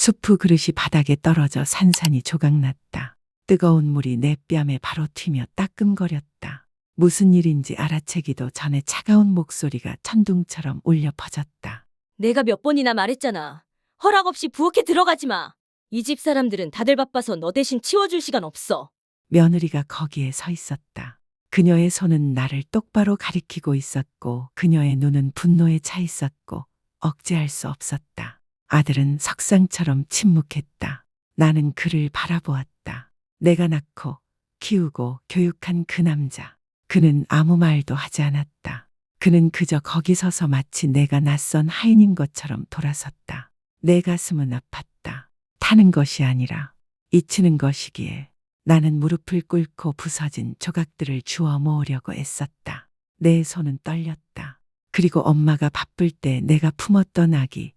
수프 그릇이 바닥에 떨어져 산산이 조각났다. 뜨거운 물이 내 뺨에 바로 튀며 따끔거렸다. 무슨 일인지 알아채기도 전에 차가운 목소리가 천둥처럼 울려 퍼졌다. 내가 몇 번이나 말했잖아. 허락 없이 부엌에 들어가지 마. 이 집 사람들은 다들 바빠서 너 대신 치워줄 시간 없어. 며느리가 거기에 서 있었다. 그녀의 손은 나를 똑바로 가리키고 있었고 그녀의 눈은 분노에 차 있었고 억제할 수 없었다. 아들은 석상처럼 침묵했다. 나는 그를 바라보았다. 내가 낳고 키우고 교육한 그 남자. 그는 아무 말도 하지 않았다. 그는 그저 거기 서서 마치 내가 낯선 하인인 것처럼 돌아섰다. 내 가슴은 아팠다. 타는 것이 아니라 잊히는 것이기에 나는 무릎을 꿇고 부서진 조각들을 주워 모으려고 애썼다. 내 손은 떨렸다. 그리고 엄마가 바쁠 때 내가 품었던 아기,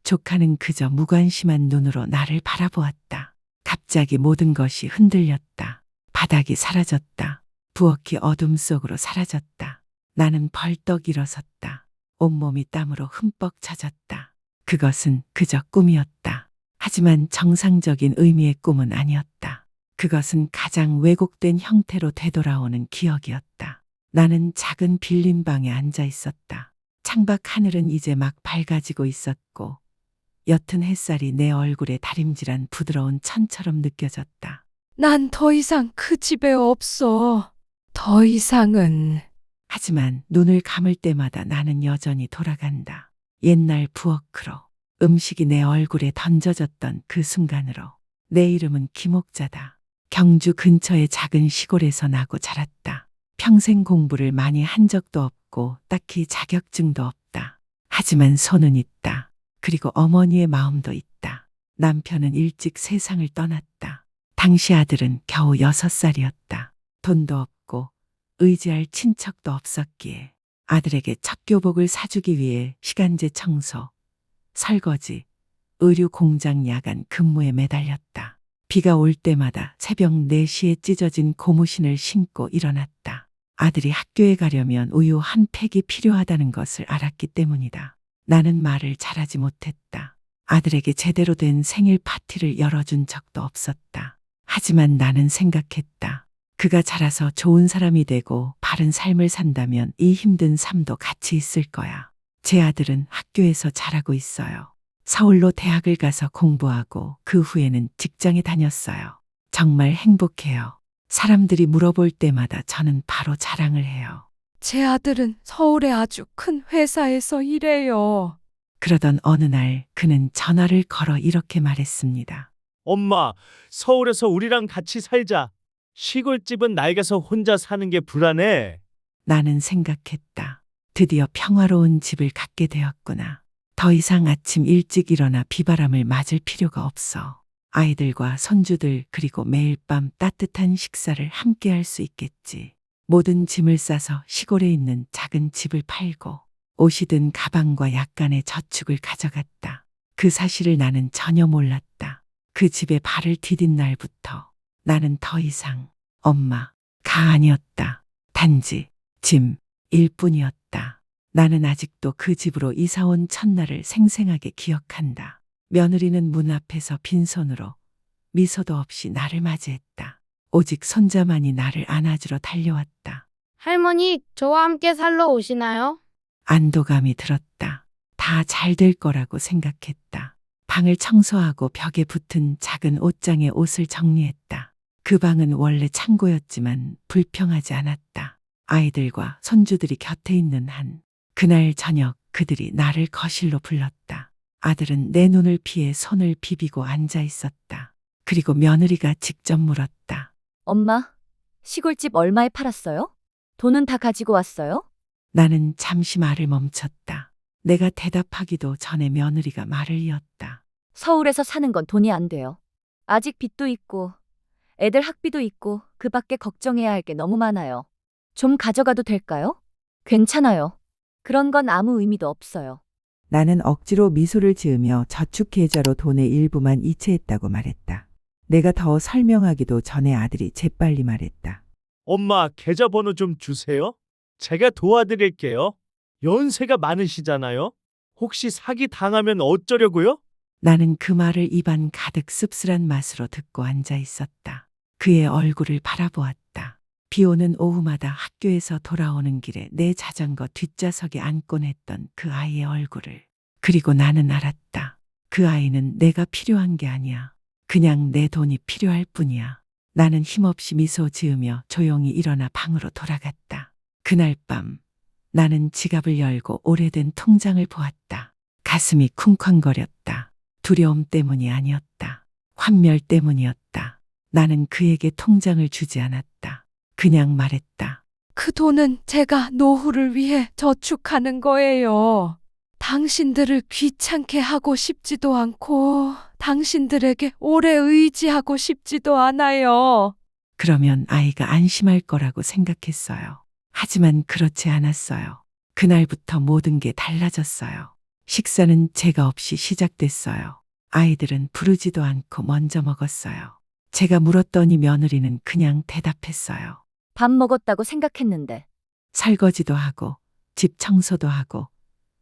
조카는 그저 무관심한 눈으로 나를 바라보았다. 갑자기 모든 것이 흔들렸다. 바닥이 사라졌다. 부엌이 어둠 속으로 사라졌다. 나는 벌떡 일어섰다. 온몸이 땀으로 흠뻑 젖었다. 그것은 그저 꿈이었다. 하지만 정상적인 의미의 꿈은 아니었다. 그것은 가장 왜곡된 형태로 되돌아오는 기억이었다. 나는 작은 빌린 방에 앉아 있었다. 창밖 하늘은 이제 막 밝아지고 있었고 옅은 햇살이 내 얼굴에 다림질한 부드러운 천처럼 느껴졌다. 난 더 이상 그 집에 없어. 더 이상은. 하지만 눈을 감을 때마다 나는 여전히 돌아간다. 옛날 부엌으로, 음식이 내 얼굴에 던져졌던 그 순간으로. 내 이름은 김옥자다. 경주 근처의 작은 시골에서 나고 자랐다. 평생 공부를 많이 한 적도 없고 딱히 자격증도 없다. 하지만 손은 있다. 그리고 어머니의 마음도 있다. 남편은 일찍 세상을 떠났다. 당시 아들은 겨우 6살이었다. 돈도 없고 의지할 친척도 없었기에 아들에게 첫 교복을 사주기 위해 시간제 청소, 설거지, 의류 공장 야간 근무에 매달렸다. 비가 올 때마다 새벽 4시에 찢어진 고무신을 신고 일어났다. 아들이 학교에 가려면 우유 한 팩이 필요하다는 것을 알았기 때문이다. 나는 말을 잘하지 못했다. 아들에게 제대로 된 생일 파티를 열어준 적도 없었다. 하지만 나는 생각했다. 그가 자라서 좋은 사람이 되고 바른 삶을 산다면 이 힘든 삶도 같이 있을 거야. 제 아들은 학교에서 잘하고 있어요. 서울로 대학을 가서 공부하고 그 후에는 직장에 다녔어요. 정말 행복해요. 사람들이 물어볼 때마다 저는 바로 자랑을 해요. 제 아들은 서울의 아주 큰 회사에서 일해요. 그러던 어느 날 그는 전화를 걸어 이렇게 말했습니다. 엄마, 서울에서 우리랑 같이 살자. 시골집은 낡아서 혼자 사는 게 불안해. 나는 생각했다. 드디어 평화로운 집을 갖게 되었구나. 더 이상 아침 일찍 일어나 비바람을 맞을 필요가 없어. 아이들과 손주들 그리고 매일 밤 따뜻한 식사를 함께 할 수 있겠지. 모든 짐을 싸서 시골에 있는 작은 집을 팔고 옷이 든 가방과 약간의 저축을 가져갔다. 그 사실을 나는 전혀 몰랐다. 그 집에 발을 디딘 날부터 나는 더 이상 엄마가 아니었다. 단지 짐일 뿐이었다. 나는 아직도 그 집으로 이사 온 첫날을 생생하게 기억한다. 며느리는 문 앞에서 빈손으로 미소도 없이 나를 맞이했다. 오직 손자만이 나를 안아주러 달려왔다. 할머니, 저와 함께 살러 오시나요? 안도감이 들었다. 다 잘 될 거라고 생각했다. 방을 청소하고 벽에 붙은 작은 옷장에 옷을 정리했다. 그 방은 원래 창고였지만 불평하지 않았다. 아이들과 손주들이 곁에 있는 한 그날 저녁 그들이 나를 거실로 불렀다. 아들은 내 눈을 피해 손을 비비고 앉아 있었다. 그리고 며느리가 직접 물었다. 엄마, 시골집 얼마에 팔았어요? 돈은 다 가지고 왔어요? 나는 잠시 말을 멈췄다. 내가 대답하기도 전에 며느리가 말을 이었다. 서울에서 사는 건 돈이 안 돼요. 아직 빚도 있고 애들 학비도 있고 그 밖에 걱정해야 할 게 너무 많아요. 좀 가져가도 될까요? 괜찮아요. 그런 건 아무 의미도 없어요. 나는 억지로 미소를 지으며 저축 계좌로 돈의 일부만 이체했다고 말했다. 내가 더 설명하기도 전에 아들이 재빨리 말했다. 엄마, 계좌번호 좀 주세요. 제가 도와드릴게요. 연세가 많으시잖아요. 혹시 사기 당하면 어쩌려고요? 나는 그 말을 입안 가득 씁쓸한 맛으로 듣고 앉아 있었다. 그의 얼굴을 바라보았다. 비 오는 오후마다 학교에서 돌아오는 길에 내 자전거 뒷좌석에 앉곤 했던 그 아이의 얼굴을. 그리고 나는 알았다. 그 아이는 내가 필요한 게 아니야. 그냥 내 돈이 필요할 뿐이야. 나는 힘없이 미소 지으며 조용히 일어나 방으로 돌아갔다. 그날 밤 나는 지갑을 열고 오래된 통장을 보았다. 가슴이 쿵쾅거렸다. 두려움 때문이 아니었다. 환멸 때문이었다. 나는 그에게 통장을 주지 않았다. 그냥 말했다. 그 돈은 제가 노후를 위해 저축하는 거예요. 당신들을 귀찮게 하고 싶지도 않고 당신들에게 오래 의지하고 싶지도 않아요. 그러면 아이가 안심할 거라고 생각했어요. 하지만 그렇지 않았어요. 그날부터 모든 게 달라졌어요. 식사는 제가 없이 시작됐어요. 아이들은 부르지도 않고 먼저 먹었어요. 제가 물었더니 며느리는 그냥 대답했어요. 밥 먹었다고 생각했는데. 설거지도 하고 집 청소도 하고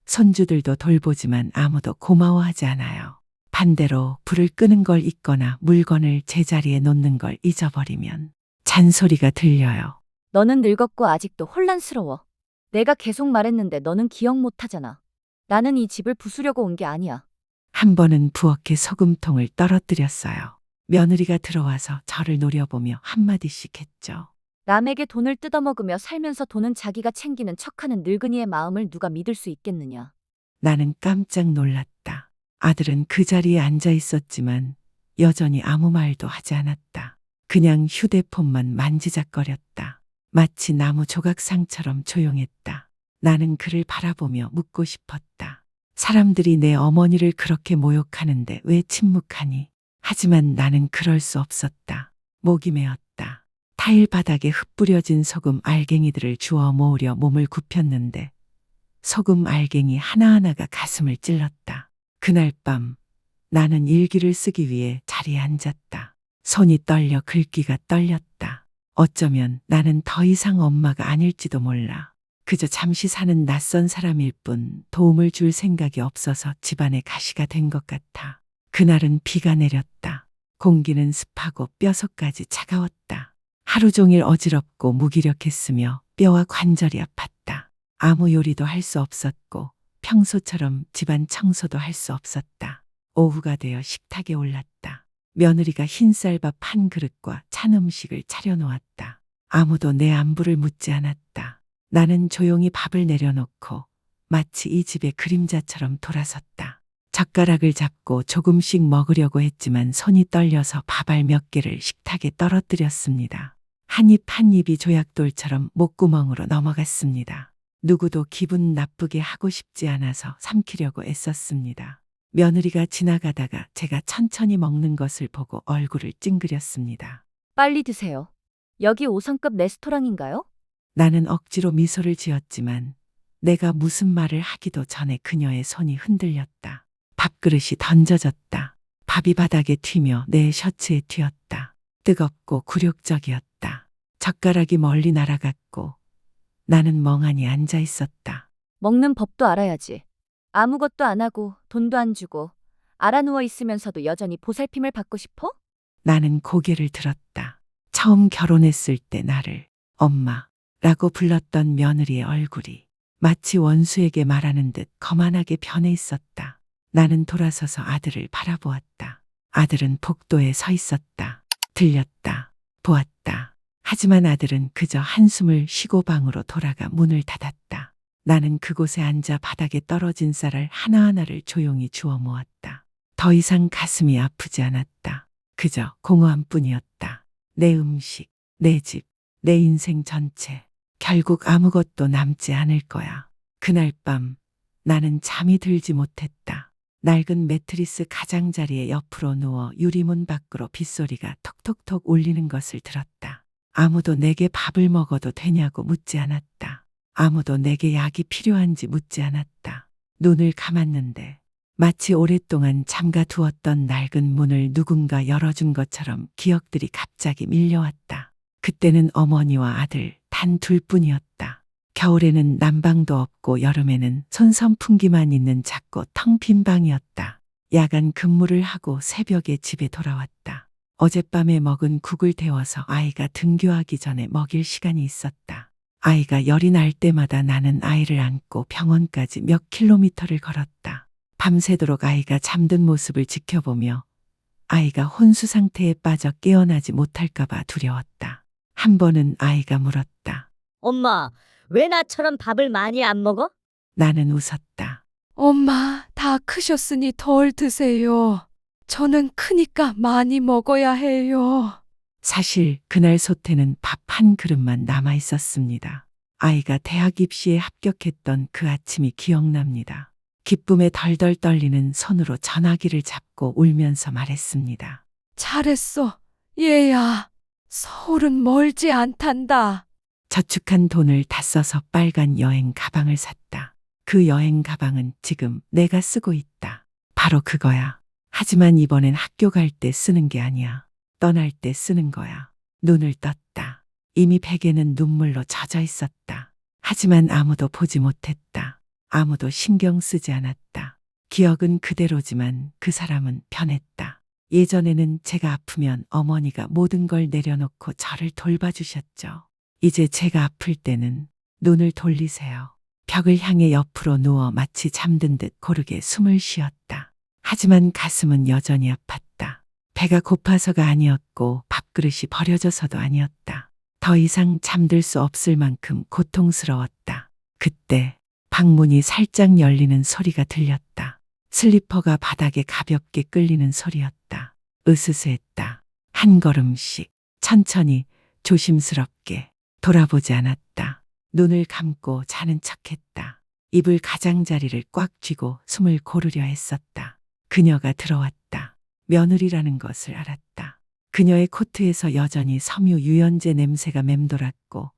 손주들도 돌보지만 아무도 고마워하지 않아요. 반대로 불을 끄는 걸 잊거나 물건을 제자리에 놓는 걸 잊어버리면 잔소리가 들려요. 너는 늙었고 아직도 혼란스러워. 내가 계속 말했는데 너는 기억 못하잖아. 나는 이 집을 부수려고 온 게 아니야. 한 번은 부엌에 소금통을 떨어뜨렸어요. 며느리가 들어와서 저를 노려보며 한마디씩 했죠. 남에게 돈을 뜯어먹으며 살면서 돈은 자기가 챙기는 척하는 늙은이의 마음을 누가 믿을 수 있겠느냐. 나는 깜짝 놀랐다. 아들은 그 자리에 앉아 있었지만 여전히 아무 말도 하지 않았다. 그냥 휴대폰만 만지작거렸다. 마치 나무 조각상처럼 조용했다. 나는 그를 바라보며 묻고 싶었다. 사람들이 내 어머니를 그렇게 모욕하는데 왜 침묵하니? 하지만 나는 그럴 수 없었다. 목이 메었다. 타일 바닥에 흩뿌려진 소금 알갱이들을 주워 모으려 몸을 굽혔는데 소금 알갱이 하나하나가 가슴을 찔렀다. 그날 밤 나는 일기를 쓰기 위해 자리에 앉았다. 손이 떨려 글귀가 떨렸다. 어쩌면 나는 더 이상 엄마가 아닐지도 몰라. 그저 잠시 사는 낯선 사람일 뿐 도움을 줄 생각이 없어서 집안의 가시가 된 것 같아. 그날은 비가 내렸다. 공기는 습하고 뼛속까지 차가웠다. 하루 종일 어지럽고 무기력했으며 뼈와 관절이 아팠다. 아무 요리도 할 수 없었고 평소처럼 집안 청소도 할 수 없었다. 오후가 되어 식탁에 올랐다. 며느리가 흰쌀밥 한 그릇과 찬 음식을 차려놓았다. 아무도 내 안부를 묻지 않았다. 나는 조용히 밥을 내려놓고 마치 이 집의 그림자처럼 돌아섰다. 젓가락을 잡고 조금씩 먹으려고 했지만 손이 떨려서 밥알 몇 개를 식탁에 떨어뜨렸습니다. 한 입 한 입이 조약돌처럼 목구멍으로 넘어갔습니다. 누구도 기분 나쁘게 하고 싶지 않아서 삼키려고 애썼습니다. 며느리가 지나가다가 제가 천천히 먹는 것을 보고 얼굴을 찡그렸습니다. 빨리 드세요. 여기 5성급 레스토랑인가요? 나는 억지로 미소를 지었지만 내가 무슨 말을 하기도 전에 그녀의 손이 흔들렸다. 밥그릇이 던져졌다. 밥이 바닥에 튀며 내 셔츠에 튀었다. 뜨겁고 굴욕적이었다. 젓가락이 멀리 날아갔고 나는 멍하니 앉아 있었다. 먹는 법도 알아야지. 아무것도 안 하고 돈도 안 주고 알아누워 있으면서도 여전히 보살핌을 받고 싶어? 나는 고개를 들었다. 처음 결혼했을 때 나를 엄마라고 불렀던 며느리의 얼굴이 마치 원수에게 말하는 듯 거만하게 변해 있었다. 나는 돌아서서 아들을 바라보았다. 아들은 복도에 서 있었다. 들렸다. 보았다. 하지만 아들은 그저 한숨을 쉬고 방으로 돌아가 문을 닫았다. 나는 그곳에 앉아 바닥에 떨어진 쌀알 하나하나를 조용히 주워 모았다. 더 이상 가슴이 아프지 않았다. 그저 공허함 뿐이었다. 내 음식, 내 집, 내 인생 전체. 결국 아무것도 남지 않을 거야. 그날 밤 나는 잠이 들지 못했다. 낡은 매트리스 가장자리에 옆으로 누워 유리문 밖으로 빗소리가 톡톡톡 울리는 것을 들었다. 아무도 내게 밥을 먹어도 되냐고 묻지 않았다. 아무도 내게 약이 필요한지 묻지 않았다. 눈을 감았는데 마치 오랫동안 잠가 두었던 낡은 문을 누군가 열어준 것처럼 기억들이 갑자기 밀려왔다. 그때는 어머니와 아들 단 둘뿐이었다. 겨울에는 난방도 없고 여름에는 손선풍기만 있는 작고 텅 빈 방이었다. 야간 근무를 하고 새벽에 집에 돌아왔다. 어젯밤에 먹은 국을 데워서 아이가 등교하기 전에 먹일 시간이 있었다. 아이가 열이 날 때마다 나는 아이를 안고 병원까지 몇 킬로미터를 걸었다. 밤새도록 아이가 잠든 모습을 지켜보며 아이가 혼수 상태에 빠져 깨어나지 못할까봐 두려웠다. 한 번은 아이가 물었다. 엄마, 왜 나처럼 밥을 많이 안 먹어? 나는 웃었다. 엄마, 다 크셨으니 덜 드세요. 저는 크니까 많이 먹어야 해요. 사실 그날 소태는 밥 한 그릇만 남아 있었습니다. 아이가 대학 입시에 합격했던 그 아침이 기억납니다. 기쁨에 덜덜 떨리는 손으로 전화기를 잡고 울면서 말했습니다. 잘했어. 얘야, 서울은 멀지 않단다. 저축한 돈을 다 써서 빨간 여행 가방을 샀다. 그 여행 가방은 지금 내가 쓰고 있다. 바로 그거야. 하지만 이번엔 학교 갈 때 쓰는 게 아니야. 떠날 때 쓰는 거야. 눈을 떴다. 이미 베개는 눈물로 젖어 있었다. 하지만 아무도 보지 못했다. 아무도 신경 쓰지 않았다. 기억은 그대로지만 그 사람은 변했다. 예전에는 제가 아프면 어머니가 모든 걸 내려놓고 저를 돌봐주셨죠. 이제 제가 아플 때는 눈을 돌리세요. 벽을 향해 옆으로 누워 마치 잠든 듯 고르게 숨을 쉬었다. 하지만 가슴은 여전히 아팠다. 배가 고파서가 아니었고 밥그릇이 버려져서도 아니었다. 더 이상 잠들 수 없을 만큼 고통스러웠다. 그때 방문이 살짝 열리는 소리가 들렸다. 슬리퍼가 바닥에 가볍게 끌리는 소리였다. 으스스했다. 한 걸음씩 천천히 조심스럽게 돌아보지 않았다. 눈을 감고 자는 척했다. 입을 가장자리를 꽉 쥐고 숨을 고르려 했었다. 그녀가 들어왔다. 며느리라는 것을 알았다. 그녀의 코트에서 여전히 섬유 유연제 냄새가 맴돌았고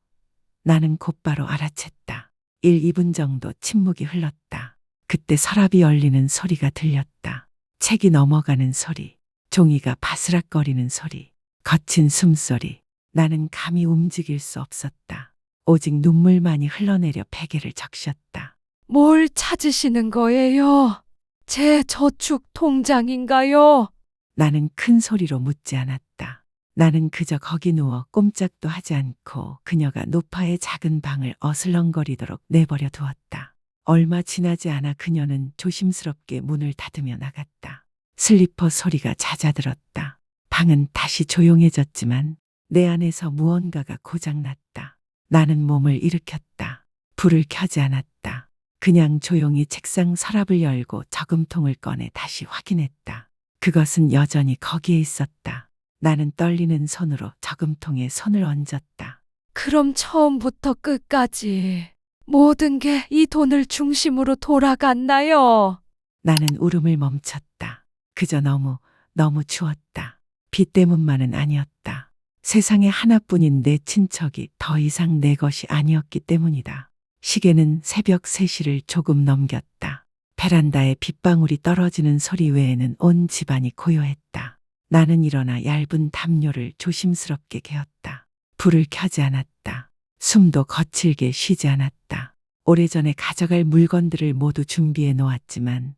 나는 곧바로 알아챘다. 1, 2분 정도 침묵이 흘렀다. 그때 서랍이 열리는 소리가 들렸다. 책이 넘어가는 소리, 종이가 바스락거리는 소리, 거친 숨소리. 나는 감히 움직일 수 없었다. 오직 눈물만이 흘러내려 베개를 적셨다. 뭘 찾으시는 거예요? 제 저축 통장인가요? 나는 큰 소리로 묻지 않았다. 나는 그저 거기 누워 꼼짝도 하지 않고 그녀가 노파의 작은 방을 어슬렁거리도록 내버려 두었다. 얼마 지나지 않아 그녀는 조심스럽게 문을 닫으며 나갔다. 슬리퍼 소리가 잦아들었다. 방은 다시 조용해졌지만 내 안에서 무언가가 고장났다. 나는 몸을 일으켰다. 불을 켜지 않았다. 그냥 조용히 책상 서랍을 열고 저금통을 꺼내 다시 확인했다. 그것은 여전히 거기에 있었다. 나는 떨리는 손으로 저금통에 손을 얹었다. 그럼 처음부터 끝까지 모든 게 이 돈을 중심으로 돌아갔나요? 나는 울음을 멈췄다. 그저 너무 추웠다. 빚 때문만은 아니었다. 세상에 하나뿐인 내 친척이 더 이상 내 것이 아니었기 때문이다. 시계는 새벽 3시를 조금 넘겼다. 베란다에 빗방울이 떨어지는 소리 외에는 온 집안이 고요했다. 나는 일어나 얇은 담요를 조심스럽게 개었다. 불을 켜지 않았다. 숨도 거칠게 쉬지 않았다. 오래전에 가져갈 물건들을 모두 준비해 놓았지만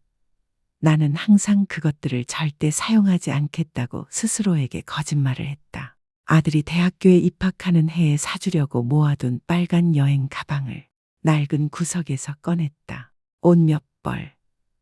나는 항상 그것들을 절대 사용하지 않겠다고 스스로에게 거짓말을 했다. 아들이 대학교에 입학하는 해에 사주려고 모아둔 빨간 여행 가방을 낡은 구석에서 꺼냈다. 옷 몇 벌,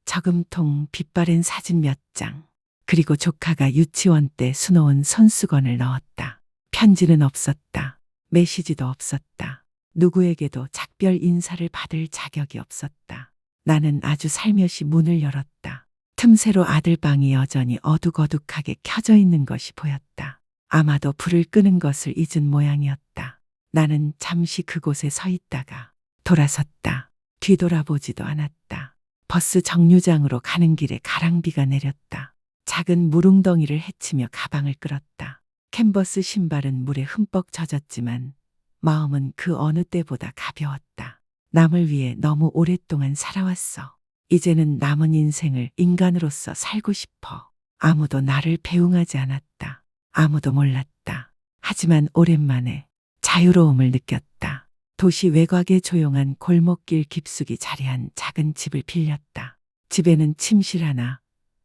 저금통, 빗바랜 사진 몇 장, 그리고 조카가 유치원 때 수놓은 손수건을 넣었다. 편지는 없었다. 메시지도 없었다. 누구에게도 작별 인사를 받을 자격이 없었다. 나는 아주 살며시 문을 열었다. 틈새로 아들 방이 여전히 어둑어둑하게 켜져 있는 것이 보였다. 아마도 불을 끄는 것을 잊은 모양이었다. 나는 잠시 그곳에 서 있다가 돌아섰다. 뒤돌아보지도 않았다. 버스 정류장으로 가는 길에 가랑비가 내렸다. 작은 물웅덩이를 헤치며 가방을 끌었다. 캔버스 신발은 물에 흠뻑 젖었지만 마음은 그 어느 때보다 가벼웠다. 남을 위해 너무 오랫동안 살아왔어. 이제는 남은 인생을 인간으로서 살고 싶어. 아무도 나를 배웅하지 않았다. 아무도 몰랐다. 하지만 오랜만에 자유로움을 느꼈다. 도시 외곽의 조용한 골목길 깊숙이 자리한 작은 집을 빌렸다. 집에는 침실 하나,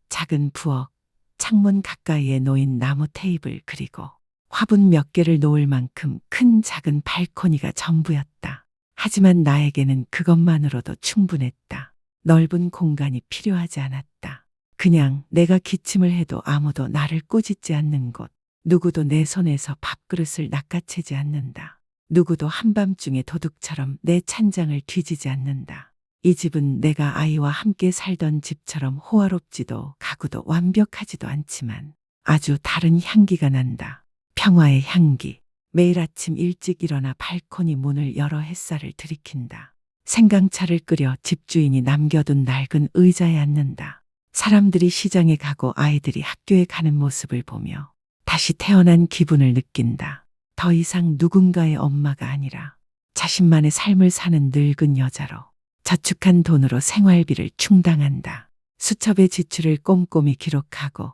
작은 부엌, 창문 가까이에 놓인 나무 테이블 그리고 화분 몇 개를 놓을 만큼 큰 작은 발코니가 전부였다. 하지만 나에게는 그것만으로도 충분했다. 넓은 공간이 필요하지 않았다. 그냥 내가 기침을 해도 아무도 나를 꾸짖지 않는 곳. 누구도 내 손에서 밥그릇을 낚아채지 않는다. 누구도 한밤중에 도둑처럼 내 찬장을 뒤지지 않는다. 이 집은 내가 아이와 함께 살던 집처럼 호화롭지도 가구도 완벽하지도 않지만 아주 다른 향기가 난다. 평화의 향기. 매일 아침 일찍 일어나 발코니 문을 열어 햇살을 들이킨다. 생강차를 끓여 집주인이 남겨둔 낡은 의자에 앉는다. 사람들이 시장에 가고 아이들이 학교에 가는 모습을 보며 다시 태어난 기분을 느낀다. 더 이상 누군가의 엄마가 아니라 자신만의 삶을 사는 늙은 여자로 저축한 돈으로 생활비를 충당한다. 수첩의 지출을 꼼꼼히 기록하고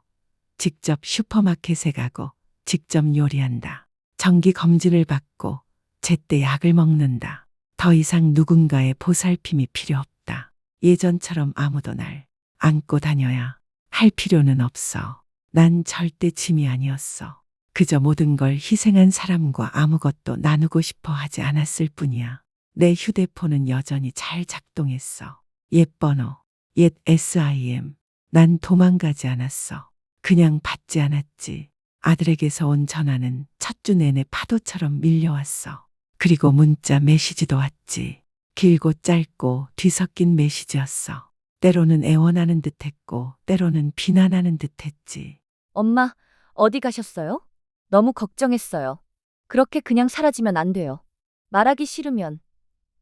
직접 슈퍼마켓에 가고 직접 요리한다. 정기 검진을 받고 제때 약을 먹는다. 더 이상 누군가의 보살핌이 필요 없다. 예전처럼 아무도 날 안고 다녀야 할 필요는 없어. 난 절대 짐이 아니었어. 그저 모든 걸 희생한 사람과 아무것도 나누고 싶어 하지 않았을 뿐이야. 내 휴대폰은 여전히 잘 작동했어. 옛 번호, 옛 SIM. 난 도망가지 않았어. 그냥 받지 않았지. 아들에게서 온 전화는 첫 주 내내 파도처럼 밀려왔어. 그리고 문자 메시지도 왔지. 길고 짧고 뒤섞인 메시지였어. 때로는 애원하는 듯했고 때로는 비난하는 듯했지. 엄마, 어디 가셨어요? 너무 걱정했어요. 그렇게 그냥 사라지면 안 돼요. 말하기 싫으면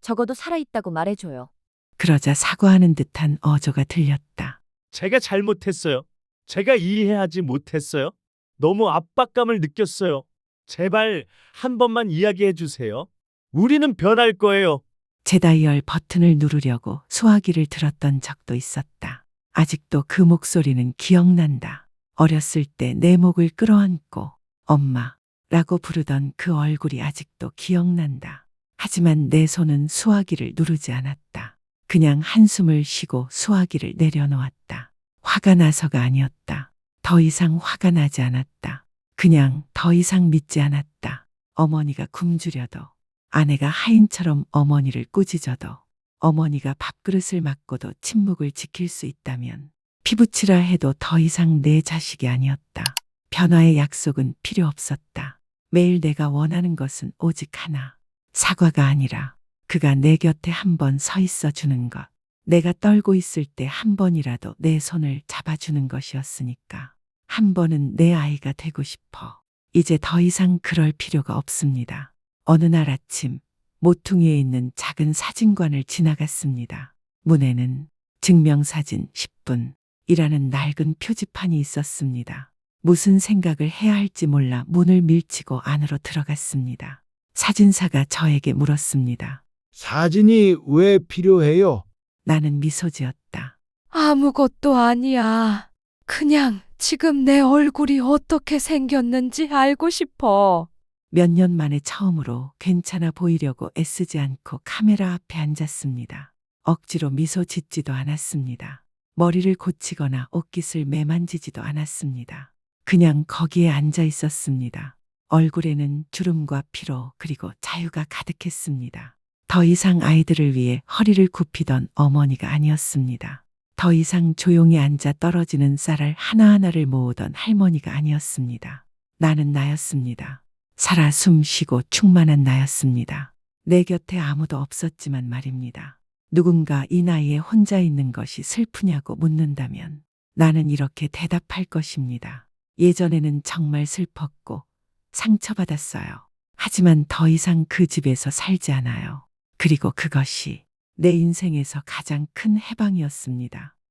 적어도 살아있다고 말해줘요. 그러자 사과하는 듯한 어조가 들렸다. 제가 잘못했어요. 제가 이해하지 못했어요. 너무 압박감을 느꼈어요. 제발 한 번만 이야기해 주세요. 우리는 변할 거예요. 제 다이얼 버튼을 누르려고 수화기를 들었던 적도 있었다. 아직도 그 목소리는 기억난다. 어렸을 때 내 목을 끌어안고 엄마라고 부르던 그 얼굴이 아직도 기억난다. 하지만 내 손은 수화기를 누르지 않았다. 그냥 한숨을 쉬고 수화기를 내려놓았다. 화가 나서가 아니었다. 더 이상 화가 나지 않았다. 그냥 더 이상 믿지 않았다. 어머니가 굶주려도, 아내가 하인처럼 어머니를 꾸짖어도, 어머니가 밥그릇을 맡고도 침묵을 지킬 수 있다면 피부치라 해도 더 이상 내 자식이 아니었다. 변화의 약속은 필요 없었다. 매일 내가 원하는 것은 오직 하나. 사과가 아니라 그가 내 곁에 한 번 서 있어 주는 것. 내가 떨고 있을 때 한 번이라도 내 손을 잡아주는 것이었으니까. 한 번은 내 아이가 되고 싶어. 이제 더 이상 그럴 필요가 없습니다. 어느 날 아침 모퉁이에 있는 작은 사진관을 지나갔습니다. 문에는 증명사진 10분이라는 낡은 표지판이 있었습니다. 무슨 생각을 해야 할지 몰라 문을 밀치고 안으로 들어갔습니다. 사진사가 저에게 물었습니다. 사진이 왜 필요해요? 나는 미소 지었다. 아무것도 아니야. 그냥 지금 내 얼굴이 어떻게 생겼는지 알고 싶어. 몇 년 만에 처음으로 괜찮아 보이려고 애쓰지 않고 카메라 앞에 앉았습니다. 억지로 미소 짓지도 않았습니다. 머리를 고치거나 옷깃을 매만지지도 않았습니다. 그냥 거기에 앉아 있었습니다. 얼굴에는 주름과 피로 그리고 자유가 가득했습니다. 더 이상 아이들을 위해 허리를 굽히던 어머니가 아니었습니다. 더 이상 조용히 앉아 떨어지는 쌀알 하나하나를 모으던 할머니가 아니었습니다. 나는 나였습니다. 살아 숨쉬고 충만한 나였습니다. 내 곁에 아무도 없었지만 말입니다. 누군가 이 나이에 혼자 있는 것이 슬프냐고 묻는다면 나는 이렇게 대답할 것입니다. 예전에는 정말 슬펐고 상처받았어요. 하지만 더 이상 그 집에서 살지 않아요. 그리고 그것이 내 인생에서 가장 큰 해방이었습니다.